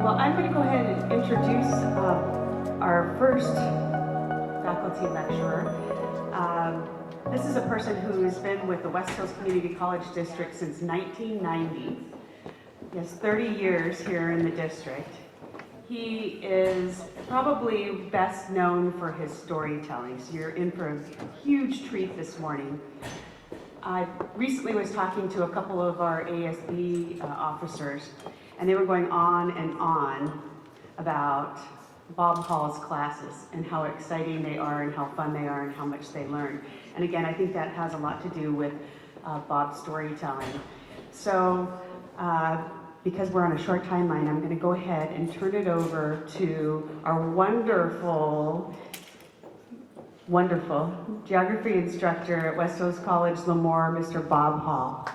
Well, I'm going to go ahead and introduce our first faculty lecturer. This is a person who has been with the West Hills Community College District since 1990. He has 30 years here in the district. He is probably best known for his storytelling, so you're in for a huge treat this morning. I recently was talking to a couple of our ASB officers, and they were going on and on about Bob Hall's classes and how exciting they are and how fun they are and how much they learn. And again, I think that has a lot to do with Bob's storytelling. So, because we're on a short timeline, I'm going to go ahead and turn it over to our wonderful geography instructor at West Hills College, Lemoore, Mr. Bob Hall.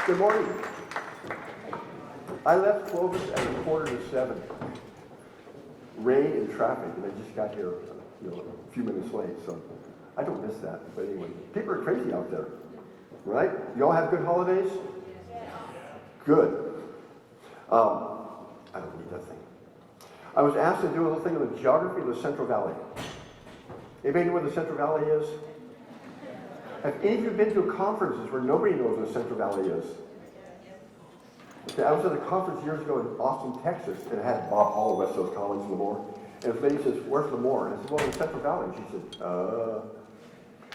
Good morning. I left Clovis at 6:45. Rain and traffic, and I just got here, a few minutes late, so I don't miss that. But anyway, people are crazy out there, right? You all have good holidays? Good. I don't need that thing. I was asked to do a little thing on the geography of the Central Valley. Anybody know where the Central Valley is? Have any of you been to conferences where nobody knows what the Central Valley is? Okay, I was at a conference years ago in Austin, Texas, and it had Bob Hall, West Hills College, Lemoore. And this lady says, "Where's Lemoore?" And I said, "Well, in the Central Valley." And she said,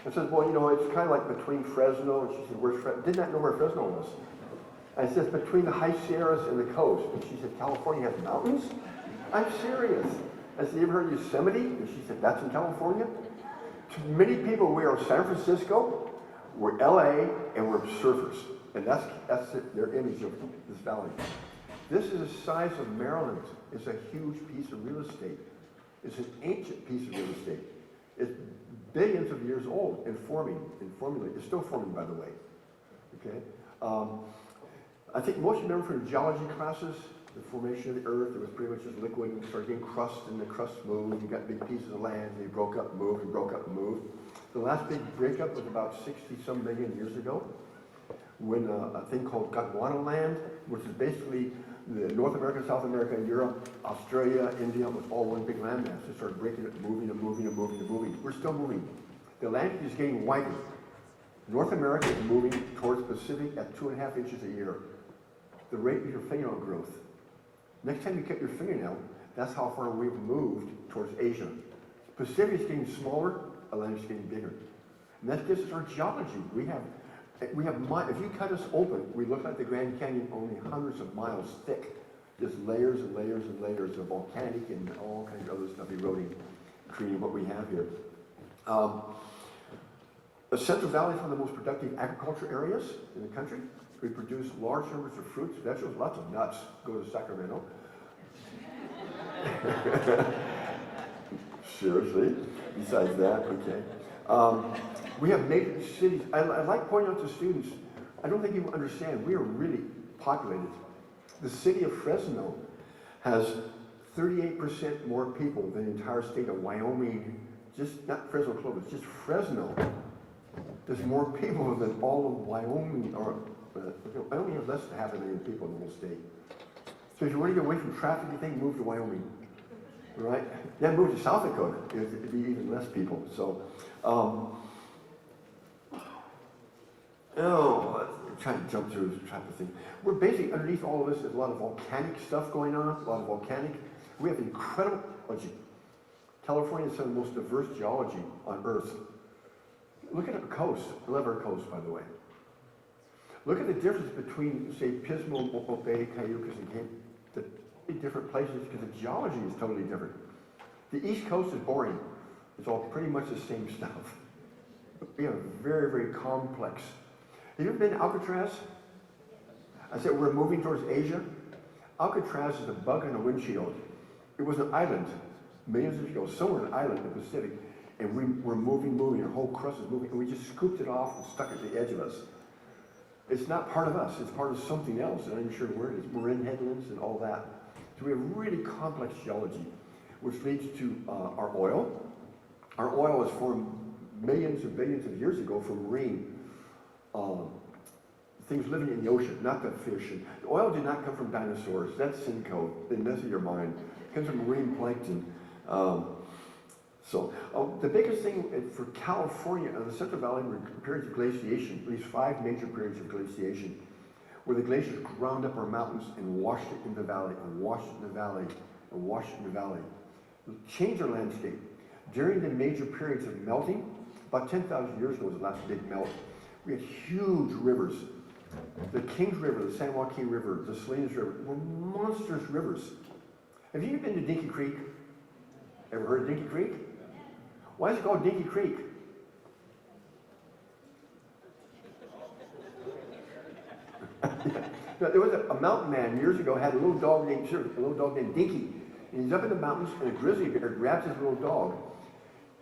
I said, "Well, it's kind of like between Fresno." And she said, "Where's Fresno?" Did not know where Fresno was. I said, "Between the high Sierras and the coast." And she said, "California has mountains?" I'm serious. I said, "You ever heard of Yosemite?" And she said, "That's in California?" To many people, we are San Francisco, we're LA, and we're surfers. And that's their image of this valley. This is the size of Maryland. It's a huge piece of real estate. It's an ancient piece of real estate. It's billions of years old and forming and formulating. It's still forming, by the way. Okay. I think most of you remember from geology classes, the formation of the earth. It was pretty much just liquid and started getting crust, and the crust moved. You got big pieces of land, and they broke up, moved, and broke up, and moved. The last big breakup was about 60-some million years ago, when a thing called Gondwana land, which is basically the North America, South America, Europe, Australia, India, was all one big landmass. It started breaking it, moving and moving and moving and moving. We're still moving. The land is getting wider. North America is moving towards Pacific at 2.5 inches a year. The rate of your fingernail growth. Next time you cut your fingernail, that's how far we've moved towards Asia. Pacific is getting smaller, Atlantic is getting bigger. And that gives us our geology. We have, if you cut us open, we look like the Grand Canyon, only hundreds of miles thick. Just layers and layers and layers of volcanic and all kinds of other stuff eroding, creating what we have here. The Central Valley is one of the most productive agriculture areas in the country. We produce large numbers of fruits, vegetables, lots of nuts. Go to Sacramento. Seriously. Besides that, okay. We have major cities. I like pointing out to students, I don't think you understand, we are really populated. The city of Fresno has 38% more people than the entire state of Wyoming. Just not Fresno, Clovis, just Fresno. There's more people than all of Wyoming, or Wyoming has less than 500,000 people in the whole state. So if you want to get away from traffic, you think move to Wyoming, right? Then move to South Dakota, it'd be even less people. So, I'm trying to jump through this type of thing. We're basically, underneath all of this, there's a lot of volcanic stuff going on, we have incredible geology. California is some of the most diverse geology on Earth. Look at our coast. I love our coast, by the way. Look at the difference between, say, Pismo, Bay, Cayucas, and Cape. The different places, because the geology is totally different. The East Coast is boring. It's all pretty much the same stuff. We have very, very complex. Have you ever been to Alcatraz? I said we're moving towards Asia. Alcatraz is a bug on a windshield. It was an island millions of years ago, somewhere an island in the Pacific, and we're moving, our whole crust is moving, and we just scooped it off and stuck it at the edge of us. It's not part of us, it's part of something else, and I'm not sure where it is, marine headlands and all that. So we have really complex geology, which leads to our oil. Our oil is formed millions and billions of years ago from marine things living in the ocean, not the fish. And the oil did not come from dinosaurs. That's Simcoe. They mess with your mind. It comes from marine plankton. The biggest thing for California and the Central Valley were periods of glaciation, at least 5 major periods of glaciation, where the glaciers ground up our mountains and washed it in the valley, and washed it in the valley, and washed it in the valley. It changed our landscape. During the major periods of melting, about 10,000 years ago was the last big melt, we had huge rivers. The Kings River, the San Joaquin River, the Salinas River were monstrous rivers. Have you ever been to Dinky Creek? Ever heard of Dinky Creek? Why is it called Dinky Creek? There was a mountain man years ago had a little dog named Dinky. And he's up in the mountains, and a grizzly bear grabs his little dog.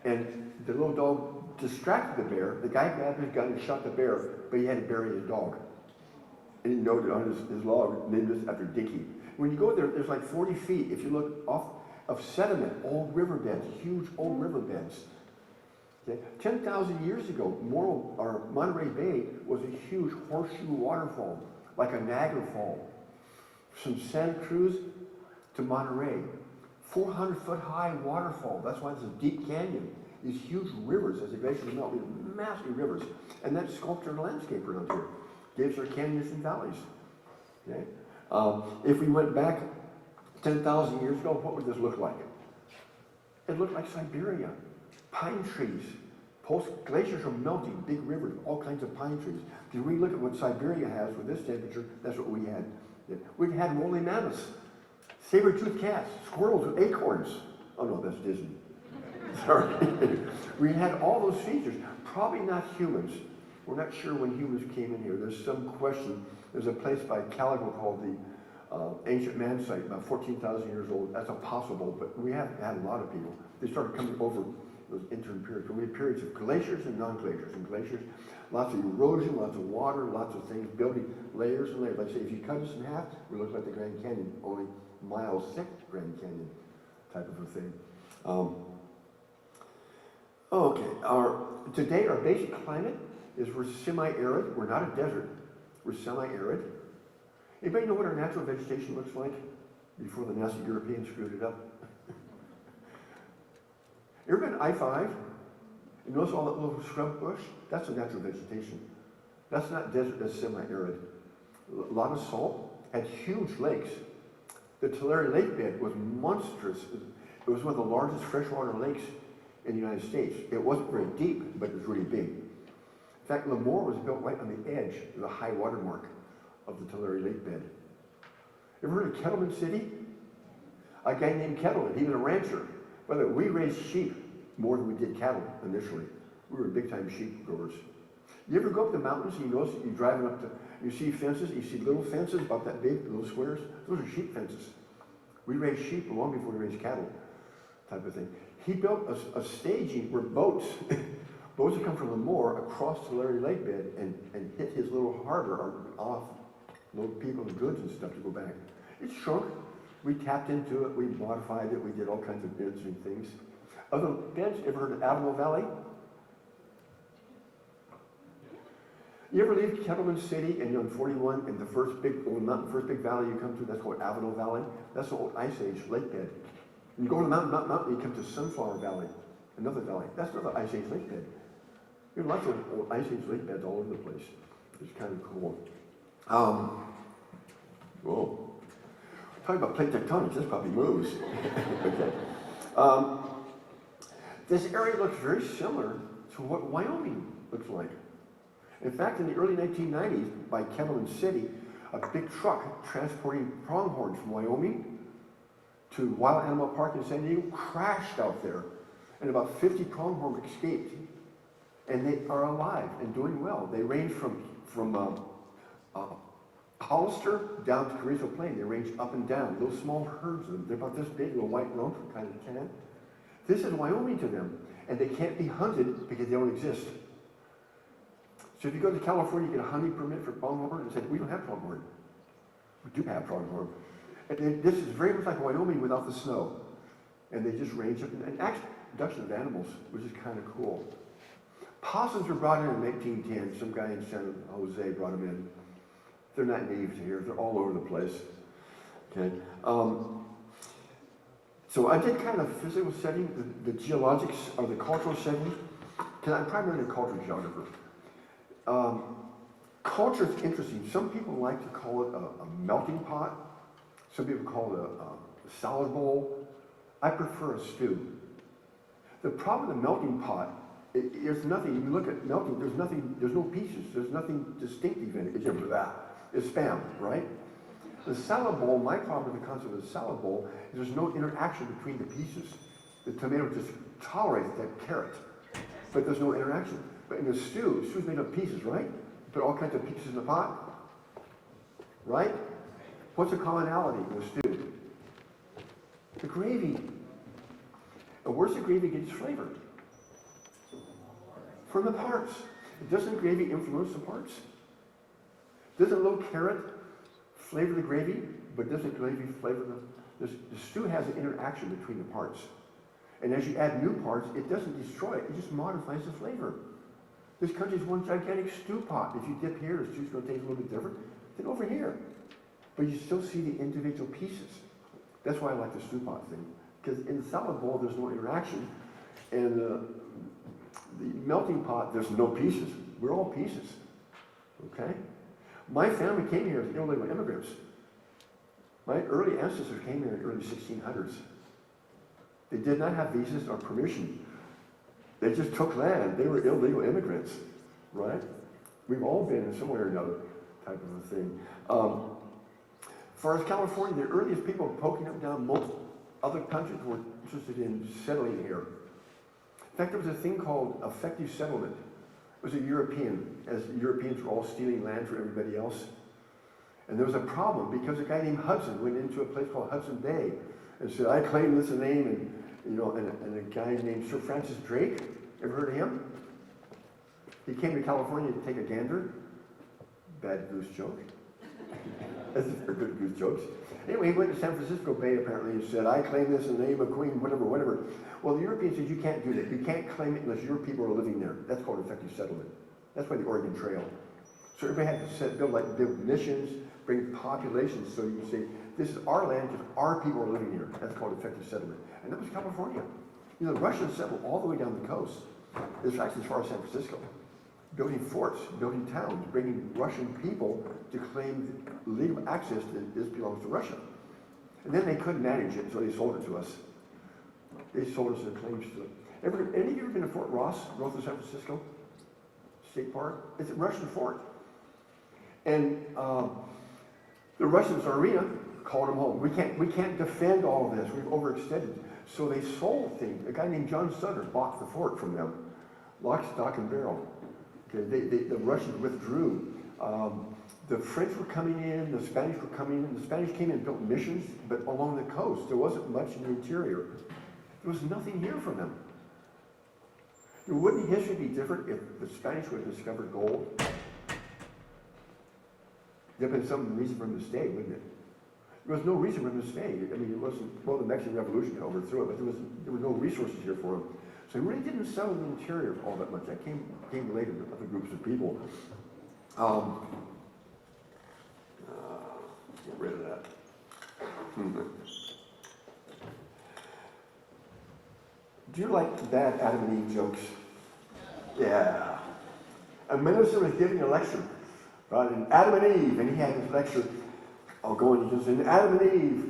And the little dog distracted the bear. The guy grabbed his gun and shot the bear, but he had to bury his dog. And he noted on his log, named this after Dinky. When you go there, there's like 40 feet. If you look off of sediment, old riverbeds, huge old riverbeds. Okay? 10,000 years ago, Monterey Bay was a huge horseshoe waterfall, like a Niagara Fall. From Santa Cruz to Monterey. 400-foot high waterfall. That's why there's a deep canyon. These huge rivers, as the glaciers melt, these massive rivers. And that sculptured landscape around here gives our canyons and valleys. Okay? If we went back 10,000 years ago, what would this look like? It looked like Siberia. Pine trees. Glaciers are melting, big rivers, all kinds of pine trees. If we look at what Siberia has with this temperature, that's what we had. We had woolly mammoths, saber-toothed cats, squirrels with acorns. Oh no, that's Disney. Sorry. We had all those features. Probably not humans. We're not sure when humans came in here. There's some question. There's a place by Caligo called the Ancient Man Site, about 14,000 years old. That's impossible, but we have had a lot of people. They started coming over those interim periods. We had periods of glaciers and non-glaciers. And glaciers, lots of erosion, lots of water, lots of things, building layers and layers. Like I say, if you cut us in half, we look like the Grand Canyon, only miles thick Grand Canyon type of a thing. Today our basic climate is we're semi-arid. We're not a desert. We're semi-arid. Anybody know what our natural vegetation looks like before the nasty Europeans screwed it up? You ever been to I-5? You notice all that little scrub bush? That's a natural vegetation. That's not desert, that's semi-arid. A lot of salt, had huge lakes. The Tulare Lake bed was monstrous. It was one of the largest freshwater lakes in the United States. It wasn't very deep, but it was really big. In fact, Lemoore was built right on the edge of the high water mark of the Tulare Lake bed. Ever heard of Kettleman City? A guy named Kettleman, he was a rancher. By the way, we raised sheep more than we did cattle initially. We were big-time sheep growers. You ever go up the mountains and you notice you're driving up you see fences, you see little fences about that big, little squares? Those are sheep fences. We raised sheep long before we raised cattle, type of thing. He built a staging where boats would come from Lemoore across the Tulare Lake bed and hit his little harbor or off, load people and goods and stuff to go back. It shrunk. We tapped into it, we modified it, we did all kinds of interesting things. Other beds, ever heard of Avalo Valley? You ever leave Kettleman City and you're on 41 and the first big valley you come to, that's called Avalo Valley? That's the old Ice Age lake bed. And you go to the mountain, you come to Sunflower Valley, another valley. That's another Ice Age lake bed. There are lots of old Ice Age lake beds all over the place. It's kind of cool. Whoa. Talking about plate tectonics, this probably moves. Okay. This area looks very similar to what Wyoming looks like. In fact, in the early 1990s, by Kettleman City, a big truck transporting pronghorns from Wyoming to Wild Animal Park in San Diego crashed out there, and about 50 pronghorns escaped. And they are alive and doing well. They range from Hollister down to Carrizo Plain. They range up and down, little small herds of them. They're about this big, little white lump kind of can. This is Wyoming to them, and they can't be hunted because they don't exist. So if you go to California, you get a hunting permit for pronghorn, and say, we don't have pronghorn. We do have pronghorn. And this is very much like Wyoming without the snow. And they just range up, and actually, production of animals, which is kind of cool. Possums were brought in 1910. Some guy in San Jose brought them in. They're not native to here. They're all over the place. Okay. So I did kind of physical setting, the geologic or the cultural setting, because I'm primarily a cultural geographer. Culture is interesting. Some people like to call it a melting pot. Some people call it a salad bowl. I prefer a stew. The problem with the melting pot, there's nothing, if you look at melting, there's no pieces, there's nothing distinctive in it. It's just that. It's spam, right? The salad bowl, my problem with the concept of the salad bowl is there's no interaction between the pieces. The tomato just tolerates that carrot, but there's no interaction. But in the stew's made of pieces, right? You put all kinds of pieces in the pot, right? What's the commonality in the stew? The gravy. And where's the gravy get its flavor? From the parts. Doesn't gravy influence the parts? Doesn't a little carrot flavor the gravy, but doesn't gravy flavor the stew has an interaction between the parts. And as you add new parts, it doesn't destroy it, it just modifies the flavor. This country's one gigantic stew pot. If you dip here, the stew's going to taste a little bit different than over here. But you still see the individual pieces. That's why I like the stew pot thing. Because in the salad bowl, there's no interaction. And the melting pot, there's no pieces. We're all pieces. Okay? My family came here as illegal immigrants. My early ancestors came here in the early 1600s. They did not have visas or permission. They just took land. They were illegal immigrants, right? We've all been in some way or another type of a thing. As far as California, the earliest people poking up down, most other countries were interested in settling here. In fact, there was a thing called effective settlement. It was a European, as Europeans were all stealing land for everybody else. And there was a problem because a guy named Hudson went into a place called Hudson Bay and said, I claim this name, and a guy named Sir Francis Drake, ever heard of him? He came to California to take a gander. Bad goose joke. That's a good goose jokes. Anyway, he went to San Francisco Bay apparently and said, I claim this in the name of Queen, whatever. Well, the Europeans said, you can't do that. You can't claim it unless your people are living there. That's called effective settlement. That's why the Oregon Trail. So everybody had to build missions, bring populations, so you can say, this is our land because our people are living here. That's called effective settlement. And that was California. You know, the Russians settled all the way down the coast. It's actually as far as San Francisco. Building forts, building towns, bringing Russian people to claim legal access to this belongs to Russia. And then they couldn't manage it, so they sold it to us. They sold us the claims to it. Any of you ever been to Fort Ross, north of San Francisco? State Park? It's a Russian fort. And the Russian Tsarina called them home. We can't defend all of this. We've overextended. So they sold things. A guy named John Sutter bought the fort from them. Lock, stock, and barrel. Okay, the Russians withdrew. The French were coming in, the Spanish were coming in. The Spanish came in and built missions, but along the coast. There wasn't much in the interior. There was nothing here for them. Wouldn't history be different if the Spanish would have discovered gold? There'd been some reason for them to stay, wouldn't it? There was no reason for them to stay. I mean, it wasn't, well, the Mexican Revolution overthrew it, but there was no resources here for them. So he really didn't settle in the interior all that much. That came later with other groups of people. Get rid of that. Do you like bad Adam and Eve jokes? Yeah. A minister was giving a lecture on Adam and Eve, and he had this lecture. I'll go in, he goes, in Adam and Eve.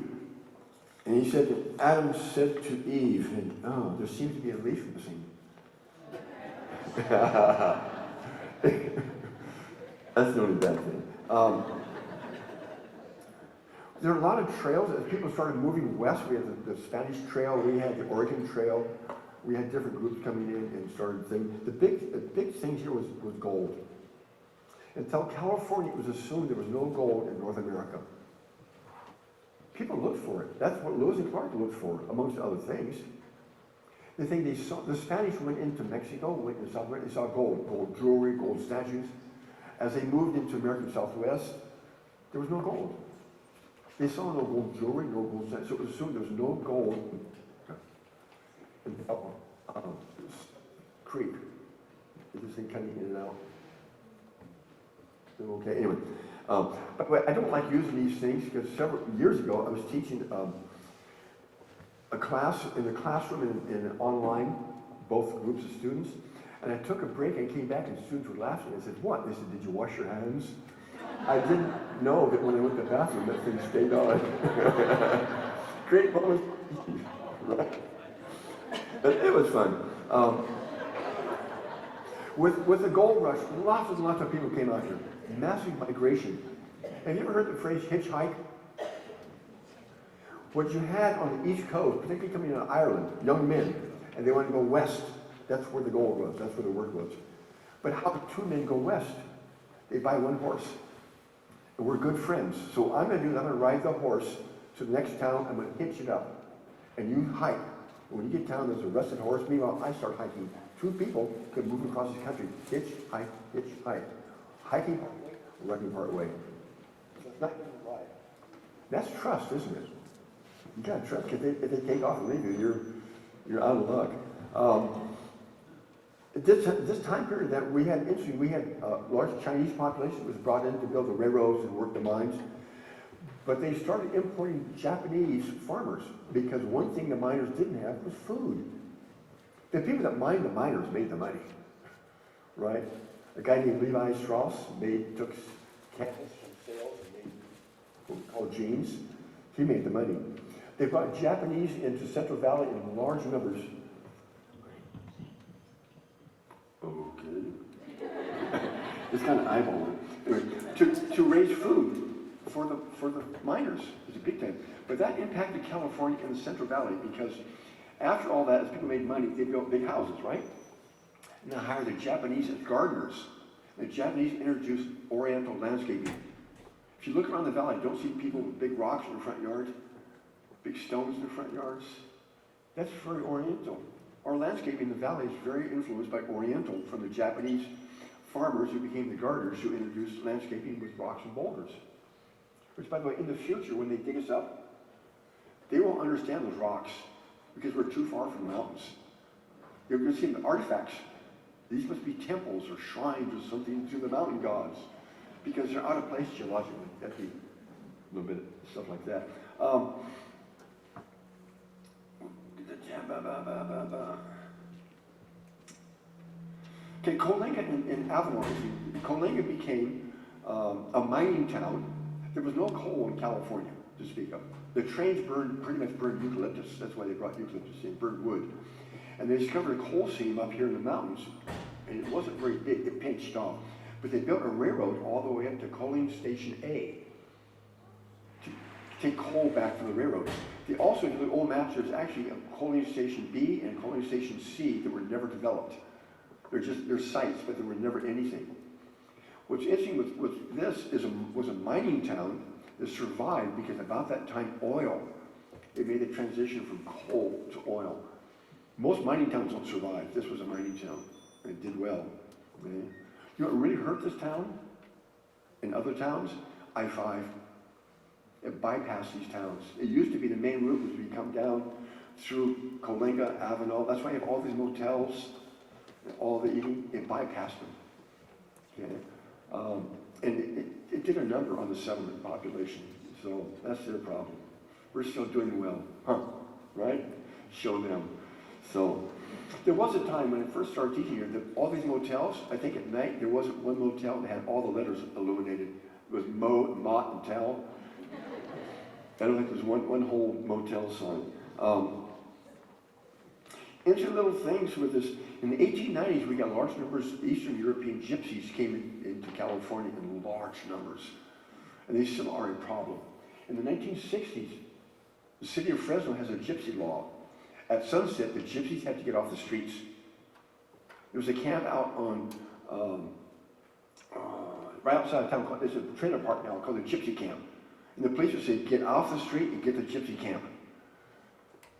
And he said that Adam said to Eve, and oh, there seems to be a leaf missing. That's the only bad thing. There are a lot of trails. As people started moving west, we had the Spanish Trail, we had the Oregon Trail. We had different groups coming in and started things. The big thing here was gold. Until California, it was assumed there was no gold in North America. People looked for it. That's what Lewis and Clark looked for, amongst other things. The thing they saw, the Spanish went into Mexico, went into South America, they saw gold jewelry, gold statues. As they moved into American Southwest, there was no gold. They saw no gold jewelry, no gold statues, so it was assumed there was no gold in Creek. Is this thing cutting in and out? Okay, anyway. But I don't like using these things because several years ago I was teaching a class in the classroom and online, both groups of students. And I took a break and came back and students were laughing. I said, what? They said, did you wash your hands? I didn't know that when I went to the bathroom that thing stayed on. Great moment. Right? But it was fun. With the gold rush, lots and lots of people came out here. Massive migration. Have you ever heard the phrase hitchhike? What you had on the East Coast, particularly coming out of Ireland, young men, and they wanted to go west. That's where the gold was, that's where the work was. But how do two men go west? They buy one horse. And we're good friends. So I'm gonna ride the horse to the next town, I'm gonna hitch it up. And you hike. And when you get down, there's a rested horse. Meanwhile, I start hiking. Two people could move across the country. Hitch, hike, hitch, hike. Hiking part way, running part way. So it's not even a ride. That's trust, isn't it? You gotta trust, because if they take off and leave you, you're out of luck. This time period that we had, interesting, we had a large Chinese population that was brought in to build the railroads and work the mines. But they started importing Japanese farmers because one thing the miners didn't have was food. The people that mined the miners made the money, right? A guy named Levi Strauss took canvas from sails and made what we call jeans. He made the money. They brought Japanese into Central Valley in large numbers. Okay. It's kind of eyeballing. Anyway, to raise food for the miners. It's a big thing. But that impacted California and the Central Valley because after all that, as people made money, they built big houses, right? And they hired the Japanese as gardeners. The Japanese introduced Oriental landscaping. If you look around the valley, don't see people with big rocks in the front yard, big stones in the front yards. That's very Oriental. Our landscape in the valley is very influenced by Oriental from the Japanese farmers who became the gardeners who introduced landscaping with rocks and boulders. Which, by the way, in the future, when they dig us up, they won't understand those rocks because we're too far from the mountains. You're going to see the artifacts. These must be temples or shrines or something to the mountain gods because they're out of place geologically. That'd be a little bit of stuff like that. Okay, Coalinga and Avalon. Coalinga became a mining town. There was no coal in California to speak of. The trains pretty much burned eucalyptus. That's why they brought eucalyptus in, burned wood. And they discovered a coal seam up here in the mountains, and it wasn't very big. It pinched off. But they built a railroad all the way up to Coaling Station A to take coal back from the railroad. They also, in the old maps, there's actually a Coaling Station B and Coaling Station C that were never developed. They're sites, but there were never anything. What's interesting with this was a mining town that survived because about that time, oil, it made the transition from coal to oil. Most mining towns don't survive. This was a mining town, and it did well. Okay? You know what really hurt this town and other towns? I-5. It bypassed these towns. It used to be the main route was to come down through Coalinga, Avenal. That's why you have all these motels and all the eating. It bypassed them. Okay? And it did a number on the settlement population. So that's their problem. We're still doing well. Huh? Right? Show them. So there was a time when I first started teaching here that all these motels, I think at night there wasn't one motel that had all the letters illuminated. It was Mo, Mott, and Tell. I don't think there was one whole motel sign. Interesting little things with this. In the 1890s, we got large numbers of Eastern European gypsies came into California in large numbers. And they still are a problem. In the 1960s, the city of Fresno has a gypsy law. At sunset, the gypsies had to get off the streets. There was a camp out on, right outside of town, there's a trailer park now called the Gypsy Camp. And the police would say, get off the street and get to Gypsy Camp.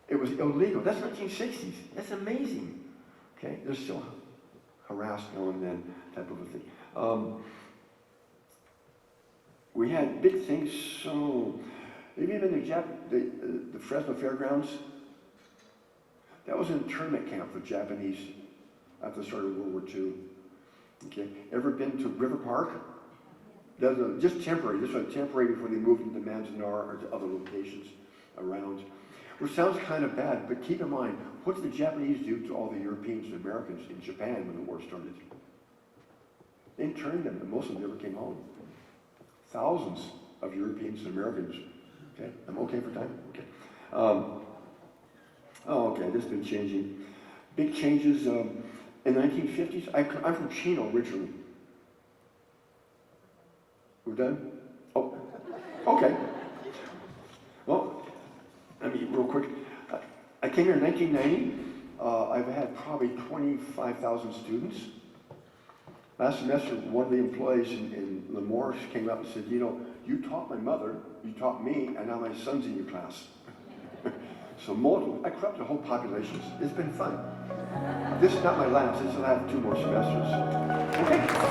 It was illegal. That's 1960s. That's amazing. Okay, they're still harassed now and then, type of a thing. We had big things, so, have you been to the Fresno Fairgrounds? That was an internment camp for Japanese after the start of World War II. Okay, ever been to River Park? That's just temporary. This was temporary before they moved into Manzanar or to other locations around. Which sounds kind of bad, but keep in mind, what did the Japanese do to all the Europeans and Americans in Japan when the war started? They interned them, and most of them never came home. Thousands of Europeans and Americans. Okay, I'm okay for time? Okay. Okay, this has been changing. Big changes in the 1950s. I'm from Chino originally. We're done? Oh, okay. Well, let me real quick. I came here in 1990. I've had probably 25,000 students. Last semester, one of the employees in Lemoore came up and said, you know, you taught my mother, you taught me, and now my son's in your class. So multiple, I corrupted whole populations. It's been fun. This is not my last, this will have 2 more semesters. Okay.